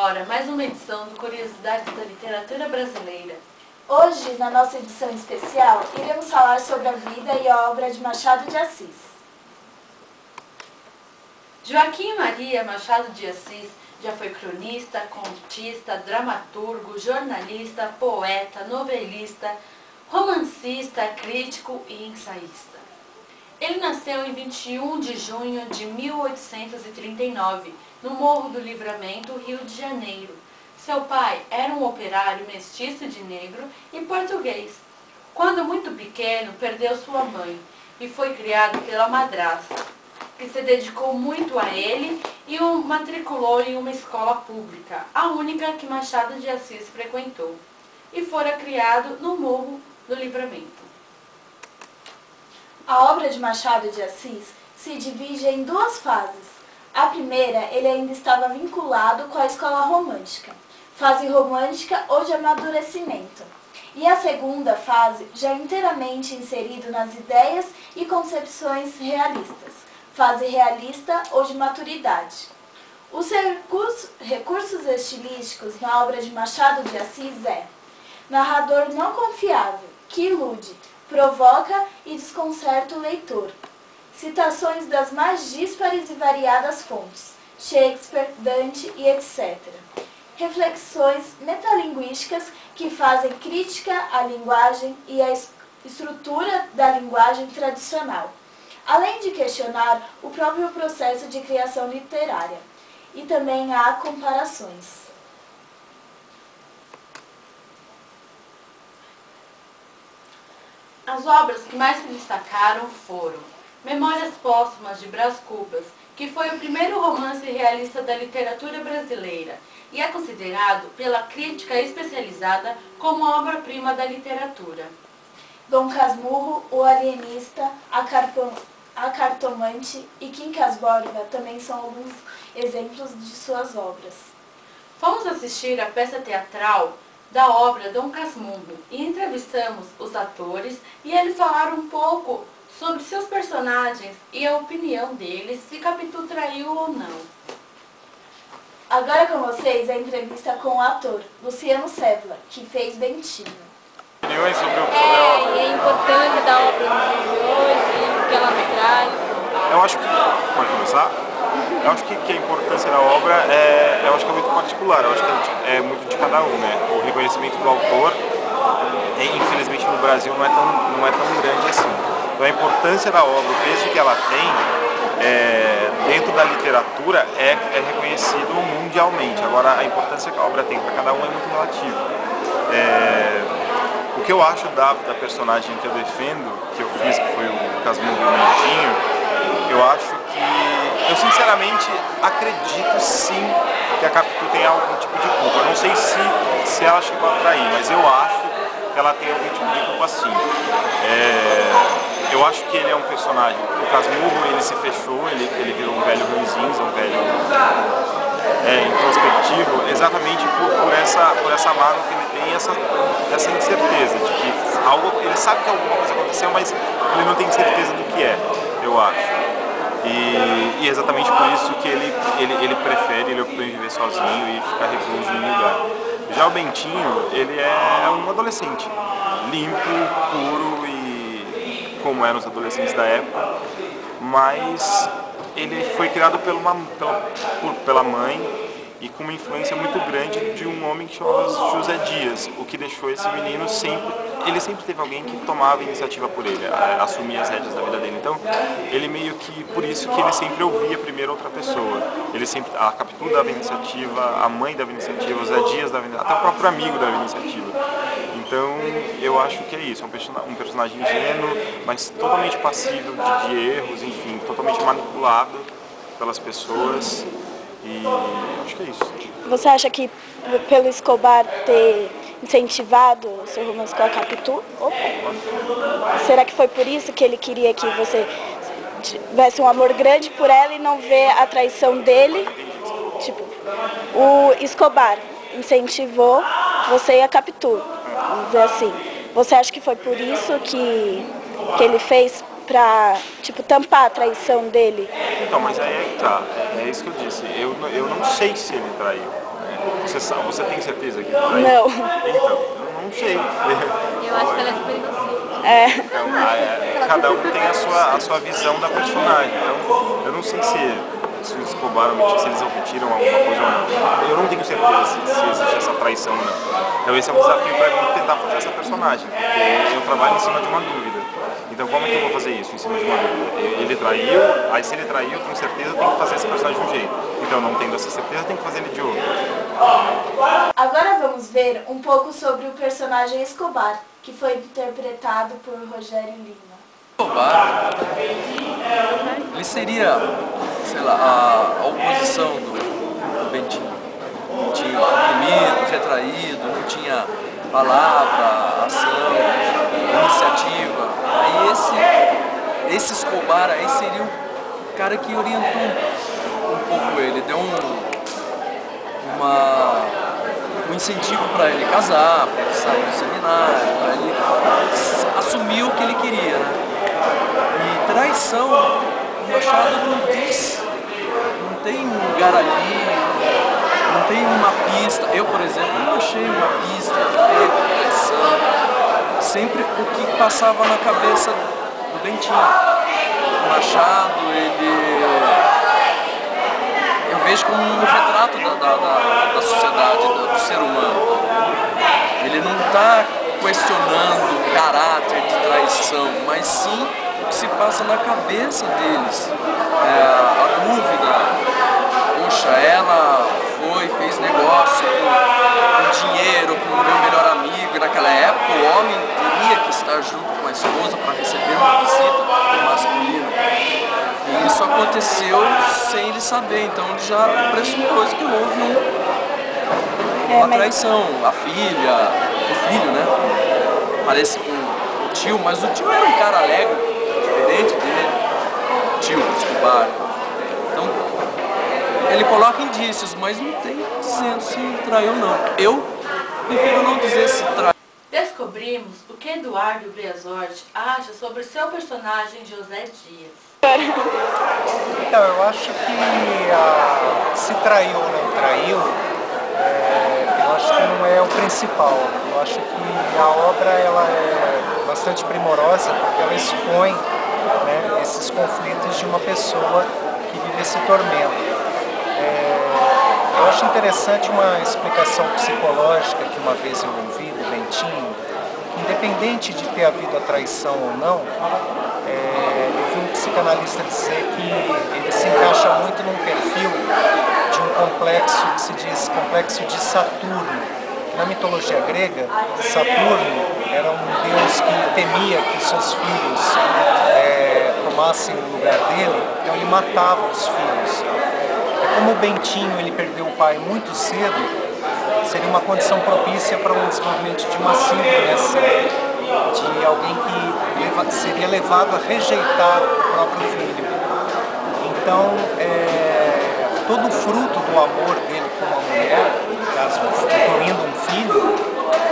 agora mais uma edição do Curiosidades da Literatura Brasileira. Hoje, na nossa edição especial, iremos falar sobre a vida e a obra de Machado de Assis. Joaquim Maria Machado de Assis já foi cronista, contista, dramaturgo, jornalista, poeta, novelista, romancista, crítico e ensaísta. Ele nasceu em 21 de junho de 1839, no Morro do Livramento, Rio de Janeiro. Seu pai era um operário mestiço de negro e português. Quando muito pequeno, perdeu sua mãe e foi criado pela madrasta, que se dedicou muito a ele e o matriculou em uma escola pública, a única que Machado de Assis frequentou, e fora criado no Morro do Livramento. A obra de Machado de Assis se divide em duas fases. A primeira, ele ainda estava vinculado com a escola romântica, fase romântica ou de amadurecimento. E a segunda fase, já inteiramente inserido nas ideias e concepções realistas, fase realista ou de maturidade. Os recursos estilísticos na obra de Machado de Assis é narrador não confiável, que ilude, provoca e desconcerta o leitor. Citações das mais díspares e variadas fontes, Shakespeare, Dante e etc. Reflexões metalinguísticas que fazem crítica à linguagem e à estrutura da linguagem tradicional, além de questionar o próprio processo de criação literária. E também há comparações. As obras que mais se destacaram foram Memórias Póstumas de Brás Cubas, que foi o primeiro romance realista da literatura brasileira e é considerado pela crítica especializada como obra-prima da literatura. Dom Casmurro, O Alienista, A Cartomante e Quincas Borba também são alguns exemplos de suas obras. Fomos assistir a peça teatral da obra Dom Casmurro e entrevistamos os atores e eles falaram um pouco sobre seus personagens e a opinião deles se Capitu traiu ou não. Agora com vocês a entrevista com o ator Luciano Sévula, que fez Bentinho. Opiniões sobre a obra? E a importância da obra nos dias de hoje, o que ela me traz. Eu acho que... Pode começar? Eu acho que a importância da obra eu acho que é muito particular, eu acho que é muito de cada um, né? O reconhecimento do autor, infelizmente no Brasil, não é tão grande assim. Então a importância da obra, o peso que ela tem dentro da literatura é reconhecido mundialmente. Agora a importância que a obra tem para cada um é muito relativa. O que eu acho da personagem que eu defendo, que eu fiz, que foi o Casmurro e o Bentinho, eu acho que... Eu sinceramente acredito sim que a Capitu tem algum tipo de culpa. Eu não sei se ela chegou a trair, mas eu acho que ela tem algum tipo de culpa sim. Eu acho que ele é um personagem, o Casmurro ele se fechou, ele virou um velho ranzinza, um velho introspectivo, exatamente por essa mágoa que ele tem, essa incerteza de que ele sabe que alguma coisa aconteceu, mas ele não tem certeza do que é, eu acho. E é exatamente por isso que ele prefere, ele optou em viver sozinho e ficar recluso em um lugar. Já o Bentinho, ele é um adolescente, limpo, puro e como eram os adolescentes da época, mas ele foi criado pela mãe e com uma influência muito grande de um homem que chamava José Dias, o que deixou esse menino ele sempre teve alguém que tomava iniciativa por ele, assumia as rédeas da vida dele. Então, ele meio que, por isso que ele sempre ouvia primeiro outra pessoa. A Capitu dava iniciativa, a mãe dava iniciativa, o José Dias dava iniciativa, até o próprio amigo dava iniciativa. Então, eu acho que é isso, um personagem ingênuo, mas totalmente passível de erros, enfim, totalmente manipulado pelas pessoas. E acho que é isso. Você acha que pelo Escobar ter incentivado o seu romance com a Capitu? Será que foi por isso que ele queria que você tivesse um amor grande por ela e não ver a traição dele? Tipo, o Escobar incentivou você e a Capitu, vamos dizer assim. Você acha que foi por isso que ele fez pra, tipo, tampar a traição dele? Então, mas aí é que tá, é isso que eu disse, eu não sei se ele traiu, né? Você tem certeza que traiu? Não. Então, eu não sei. Eu acho que ela é super inocente. Então, cada um tem a sua visão da personagem. Então, eu não sei se o Escobar omitiu, se eles omitiram alguma coisa ou não. Eu não tenho certeza se existe essa traição ou não. Então esse é um desafio para mim tentar fazer essa personagem, porque eu trabalho em cima de uma dúvida. Então como é que eu vou fazer isso em cima de uma dúvida? Ele traiu, aí se ele traiu, com certeza eu tenho que fazer esse personagem de um jeito. Então não tendo essa certeza, eu tenho que fazer ele de outro. Agora vamos ver um pouco sobre o personagem Escobar, que foi interpretado por Rogério Lima. Escobar, ele seria, sei lá, a oposição do Bentinho. Tinha oprimido, retraído, não tinha palavra, ação, iniciativa. Aí esse Escobar aí seria o cara que orientou um pouco ele, deu um incentivo para ele casar, para ele sair do seminário, para ele assumir o que ele queria, né? E traição, o Machado não diz, não tem um lugar ali, não tem uma pista. Eu, por exemplo, não achei uma pista de traição. Sempre o que passava na cabeça do Bentinho. O Machado, eu vejo como um retrato da sociedade, do ser humano. Ele não está questionando o caráter de traição, mas sim o que se passa na cabeça deles. A dúvida, poxa, ela fez negócio com dinheiro, com o meu melhor amigo, e naquela época o homem teria que estar junto com a esposa para receber uma visita masculina. E isso aconteceu sem ele saber, então ele já pressupôs que houve uma traição. A filha, o filho, né? Parece o tio, mas o tio era um cara alegre, diferente dele. O tio Escobar. Então, ele coloca indícios, mas não tem dizendo se traiu ou não. Eu prefiro não dizer se traiu. Descobrimos o que Eduardo Briazotti acha sobre seu personagem José Dias. Então, eu acho que se traiu ou não traiu, eu acho que não é o principal. Eu acho que a obra ela é bastante primorosa porque ela expõe, né, esses conflitos de uma pessoa que vive esse tormento. Eu acho interessante uma explicação psicológica que uma vez eu ouvi do Bentinho, que independente de ter havido a traição ou não, eu vi um psicanalista dizer que ele se encaixa muito num perfil de um complexo que se diz complexo de Saturno. Na mitologia grega, Saturno era um deus que temia que seus filhos tomassem o lugar dele, então ele matava os filhos. Como o Bentinho ele perdeu o pai muito cedo, seria uma condição propícia para um desenvolvimento de uma síndrome, de alguém que seria levado a rejeitar o próprio filho. Então, todo o fruto do amor dele com uma mulher, no caso, incluindo um filho,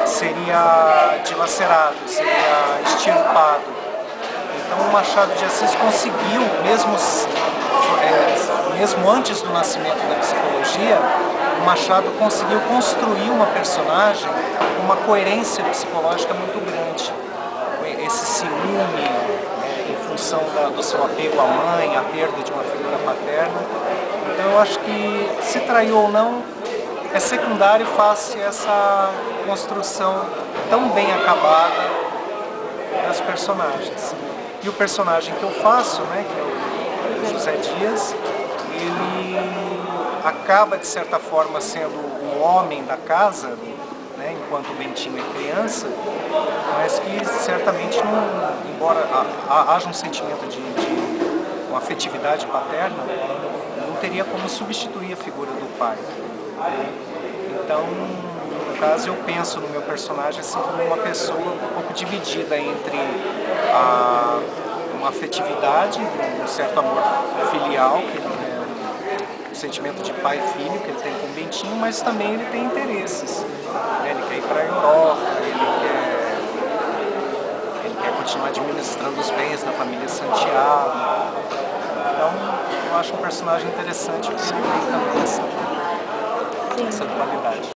seria dilacerado, seria extirpado. Então, o Machado de Assis conseguiu, mesmo antes do nascimento da psicologia, o Machado conseguiu construir uma personagem com uma coerência psicológica muito grande. Esse ciúme, em função do seu apego à mãe, a perda de uma figura paterna. Então eu acho que se traiu ou não, é secundário face a essa construção tão bem acabada das personagens. E o personagem que eu faço, né, que é o José Dias, ele acaba, de certa forma, sendo o homem da casa, né, enquanto o Bentinho é criança, mas que certamente, embora haja um sentimento de uma afetividade paterna, não teria como substituir a figura do pai. Então, no caso, eu penso no meu personagem assim, como uma pessoa um pouco dividida entre uma afetividade, um certo amor filial, um sentimento de pai e filho que ele tem com o Bentinho, mas também ele tem interesses. Né? Ele quer ir para a Europa, ele quer continuar administrando os bens da família Santiago. Então, eu acho um personagem interessante porque ele tem também essa essa dualidade.